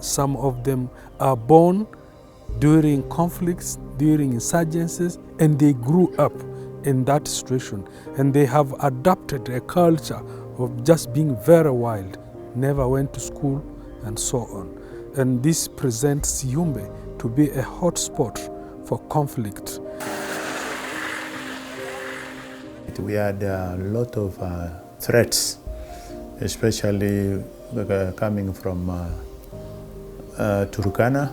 some of them are born during conflicts, during insurgencies, and they grew up in that situation. And they have adopted a culture of just being very wild, never went to school, and so on. And this presents Yumbe to be a hotspot for conflict. We had a lot of threats, especially coming from Turkana,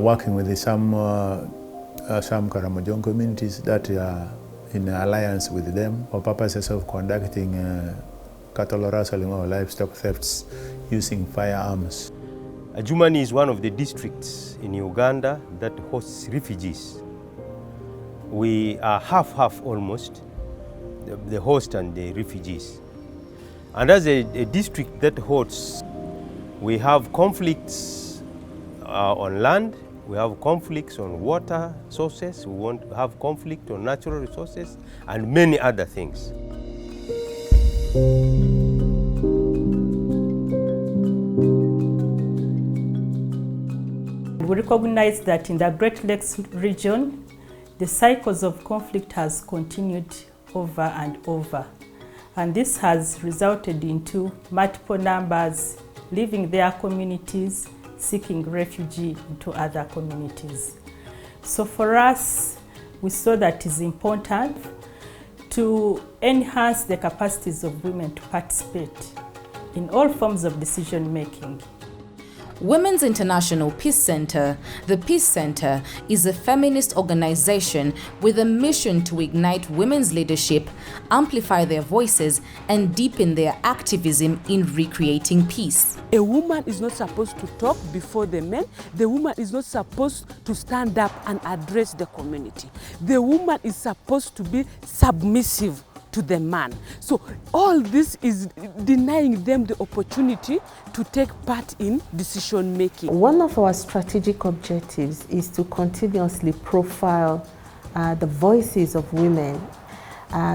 working with some Karamojong communities that are in alliance with them for purposes of conducting cattle rustling or livestock thefts using firearms. Adjumani is one of the districts in Uganda that hosts refugees. We are half-half almost, the host and the refugees. And as a district that hosts, we have conflicts on land, we have conflicts on water sources, we want to have conflict on natural resources, and many other things. We recognize that in the Great Lakes region, the cycles of conflict has continued over and over. And this has resulted into multiple numbers leaving their communities, seeking refugee into other communities. So for us, we saw that it is important to enhance the capacities of women to participate in all forms of decision making. Women's International Peace Center, the Peace Center, is a feminist organization with a mission to ignite women's leadership, amplify their voices, and deepen their activism in recreating peace. A woman is not supposed to talk before the men. The woman is not supposed to stand up and address the community. The woman is supposed to be submissive to the man. So all this is denying them the opportunity to take part in decision making. One of our strategic objectives is to continuously profile the voices of women.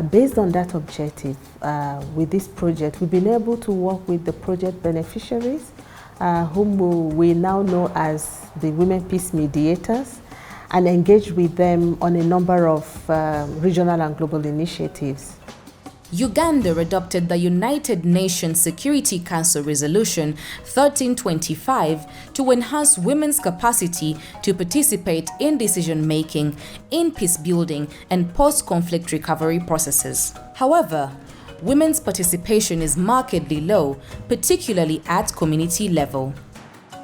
Based on that objective, with this project, we've been able to work with the project beneficiaries, whom we now know as the Women Peace Mediators, and engage with them on a number of regional and global initiatives. Uganda adopted the United Nations Security Council Resolution 1325 to enhance women's capacity to participate in decision-making, in peace-building and post-conflict recovery processes. However, women's participation is markedly low, particularly at community level.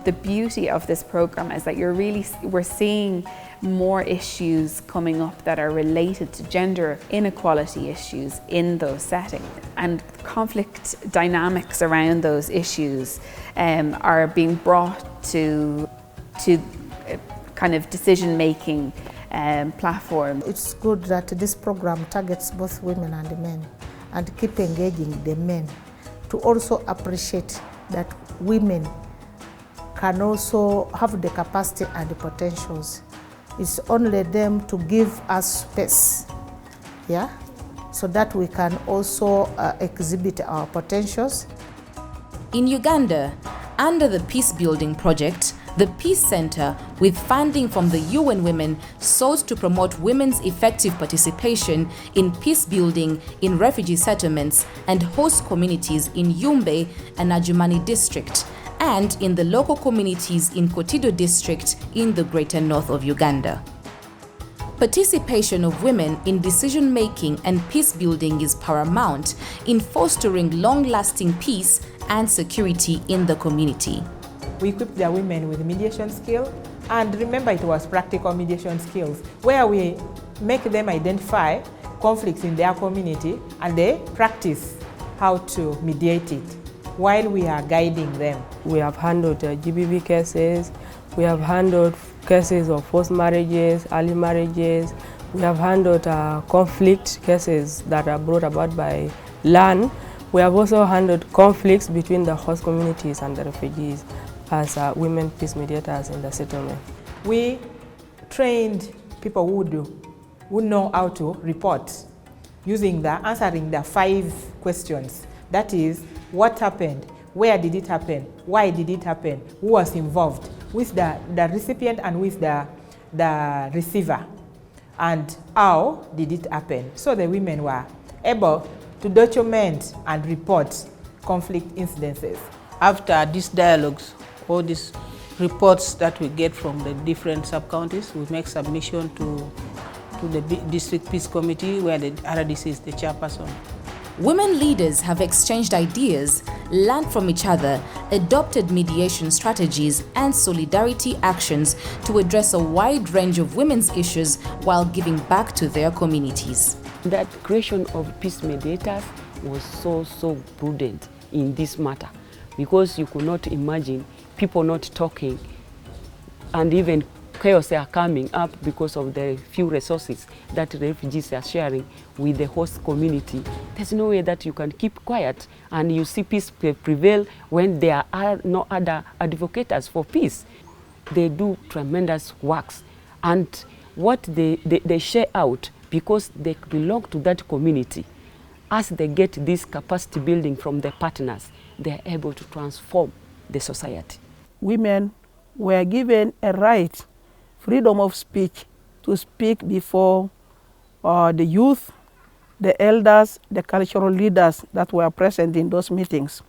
The beauty of this program is that we're seeing more issues coming up that are related to gender inequality issues in those settings, and conflict dynamics around those issues are being brought to kind of decision-making platform. It's good that this program targets both women and men and keep engaging the men to also appreciate that women can also have the capacity and the potentials. It's only them to give us space, yeah, so that we can also exhibit our potentials. In Uganda, under the Peacebuilding project, the Peace Center, with funding from the UN Women, sought to promote women's effective participation in peacebuilding in refugee settlements and host communities in Yumbe and Adjumani District, and in the local communities in Kotido District in the greater north of Uganda. Participation of women in decision-making and peace-building is paramount in fostering long-lasting peace and security in the community. We equipped the women with mediation skills, and remember, it was practical mediation skills, where we make them identify conflicts in their community and they practice how to mediate it while we are guiding them. We have handled GBV cases, we have handled cases of forced marriages, early marriages, we have handled conflict cases that are brought about by land. We have also handled conflicts between the host communities and the refugees as women peace mediators in the settlement. We trained people who know how to report using answering the 5 questions. That is, what happened? Where did it happen? Why did it happen? Who was involved? With the recipient and with the receiver. And how did it happen? So the women were able to document and report conflict incidences. After these dialogues, all these reports that we get from the different sub-counties, we make submission to the District Peace Committee, where the RDC is the chairperson. Women leaders have exchanged ideas, learned from each other, adopted mediation strategies and solidarity actions to address a wide range of women's issues while giving back to their communities. That creation of peace mediators was so prudent in this matter, because you could not imagine people not talking, and even chaos are coming up because of the few resources that refugees are sharing with the host community. There's no way that you can keep quiet and you see peace prevail when there are no other advocates for peace. They do tremendous works, and what they share out, because they belong to that community, as they get this capacity building from the partners, they're able to transform the society. Women were given a right, freedom of speech, to speak before the youth, the elders, the cultural leaders that were present in those meetings.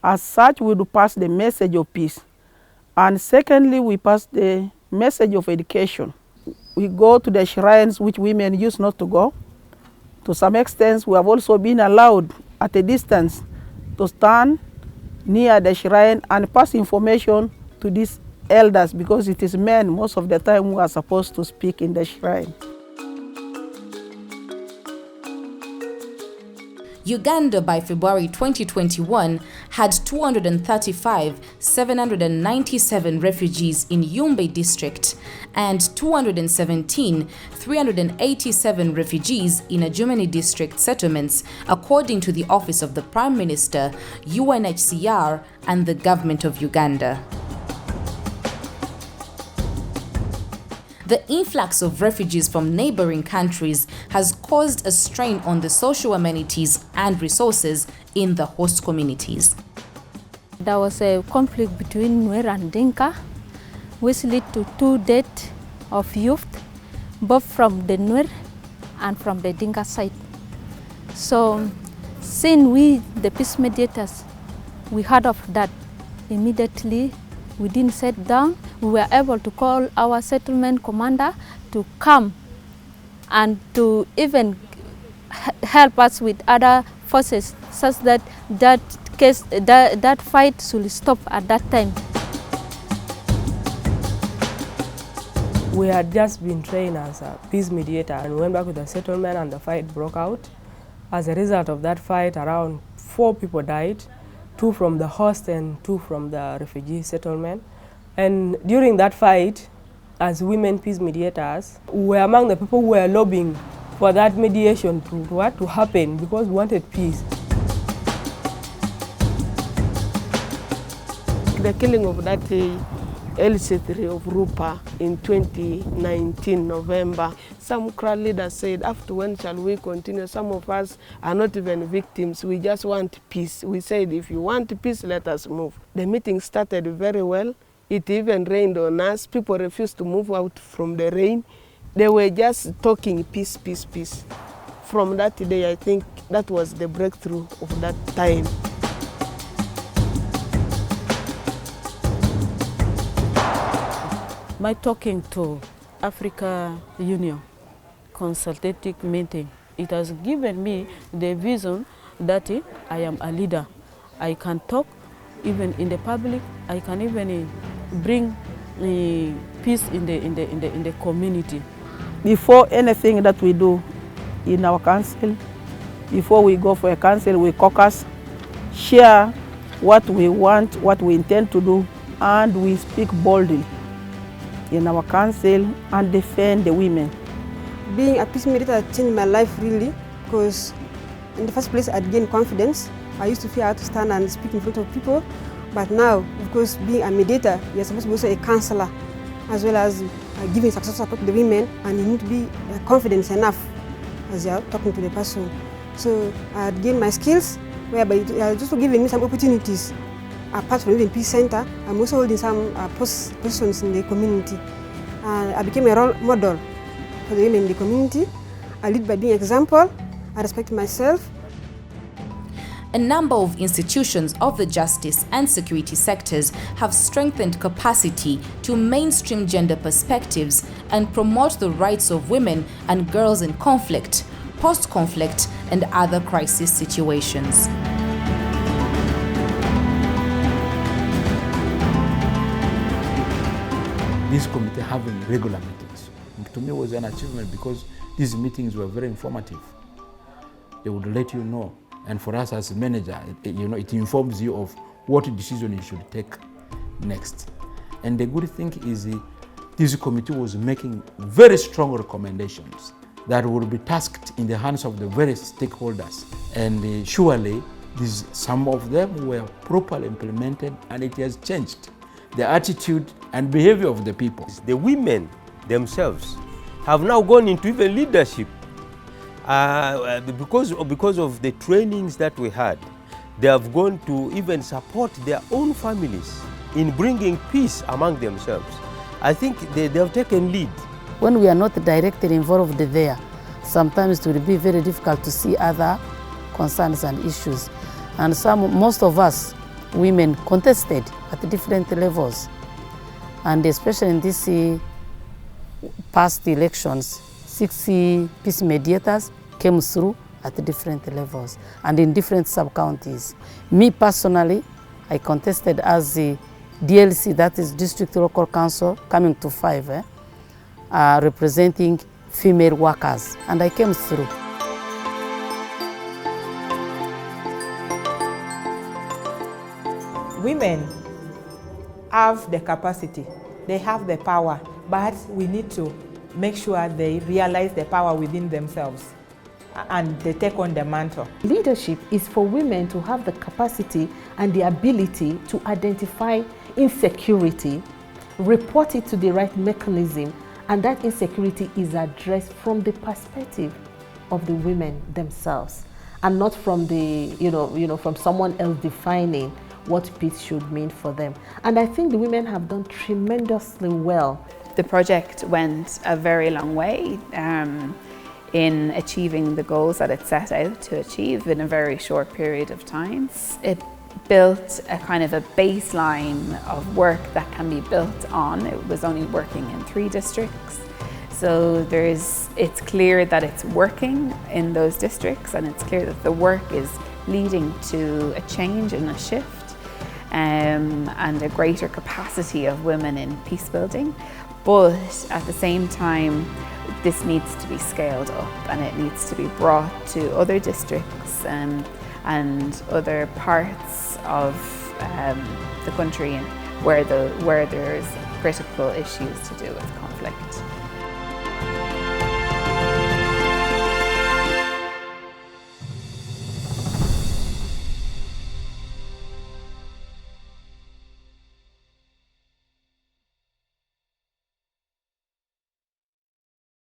As such, we do pass the message of peace. And secondly, we pass the message of education. We go to the shrines which women used not to go. To some extent, we have also been allowed at a distance to stand near the shrine and pass information to these elders, because it is men most of the time who are supposed to speak in the shrine. Uganda by February 2021 had 235,797 refugees in Yumbe District and 387 refugees in Adjumani District settlements, according to the Office of the Prime Minister, UNHCR, and the Government of Uganda. The influx of refugees from neighboring countries has caused a strain on the social amenities and resources in the host communities. There was a conflict between Nuer and Dinka, which led to 2 deaths of youth, both from the Nuer and from the Dinka side. So, since we, the peace mediators, we heard of that immediately. We didn't sit down. We were able to call our settlement commander to come and to even help us with other forces, such that that fight should stop at that time. We had just been trained as a peace mediator and went back to the settlement, and the fight broke out. As a result of that fight, around 4 people died, 2 from the host and 2 from the refugee settlement. And during that fight, as women peace mediators, we were among the people who were lobbying for that mediation to happen, because we wanted peace. The killing of that LC3 of Rupa in 2019 November, some crowd leaders said, after when shall we continue? Some of us are not even victims, we just want peace. We said, if you want peace, let us move. The meeting started very well. It even rained on us. People refused to move out from the rain. They were just talking peace, peace, peace. From that day, I think that was the breakthrough of that time. My talking to Africa Union consultative meeting, it has given me the vision that I am a leader. I can talk even in the public. I can even bring peace in the community. Before anything that we do in our council, before we go for a council, we caucus, share what we want, what we intend to do, and we speak boldly in our council and defend the women. Being a peace mediator changed my life really, because in the first place I'd gained confidence. I used to fear how to stand and speak in front of people, but now, because being a mediator, you're supposed to be also a counselor, as well as giving success support to the women, and you need to be confident enough as you're talking to the person. So I had gained my skills, whereby it just giving me some opportunities apart from even Peace Center, I'm also holding some positions in the community. I became a role model for the women in the community. I lead by being an example. I respect myself. A number of institutions of the justice and security sectors have strengthened capacity to mainstream gender perspectives and promote the rights of women and girls in conflict, post-conflict, and other crisis situations. This committee having regular meetings, to me, was an achievement because these meetings were very informative. They would let you know. And for us as a manager, it informs you of what decision you should take next. And the good thing is this committee was making very strong recommendations that would be tasked in the hands of the various stakeholders. And surely, some of them were properly implemented, and it has changed the attitude and behavior of the people. The women themselves have now gone into even leadership. Because of the trainings that we had, they have gone to even support their own families in bringing peace among themselves. I think they have taken lead. When we are not directly involved there, sometimes it will be very difficult to see other concerns and issues. And most of us, women, contested at different levels. And especially in these past elections, 60 peace mediators came through at different levels and in different sub-counties. Me personally, I contested as the DLC, that is District Local Council, coming to 5, representing female workers, and I came through. Women have the capacity, they have the power, but we need to make sure they realize the power within themselves and they take on the mantle. Leadership is for women to have the capacity and the ability to identify insecurity, report it to the right mechanism, and that insecurity is addressed from the perspective of the women themselves and not from from someone else defining what peace should mean for them. And I think the women have done tremendously well. The project went a very long way in achieving the goals that it set out to achieve in a very short period of time. It built a kind of a baseline of work that can be built on. It was only working in 3 districts. So it's clear that it's working in those districts, and it's clear that the work is leading to a change and a shift and a greater capacity of women in peace building. But at the same time, this needs to be scaled up and it needs to be brought to other districts and other parts of the country where there's critical issues to do with conflict.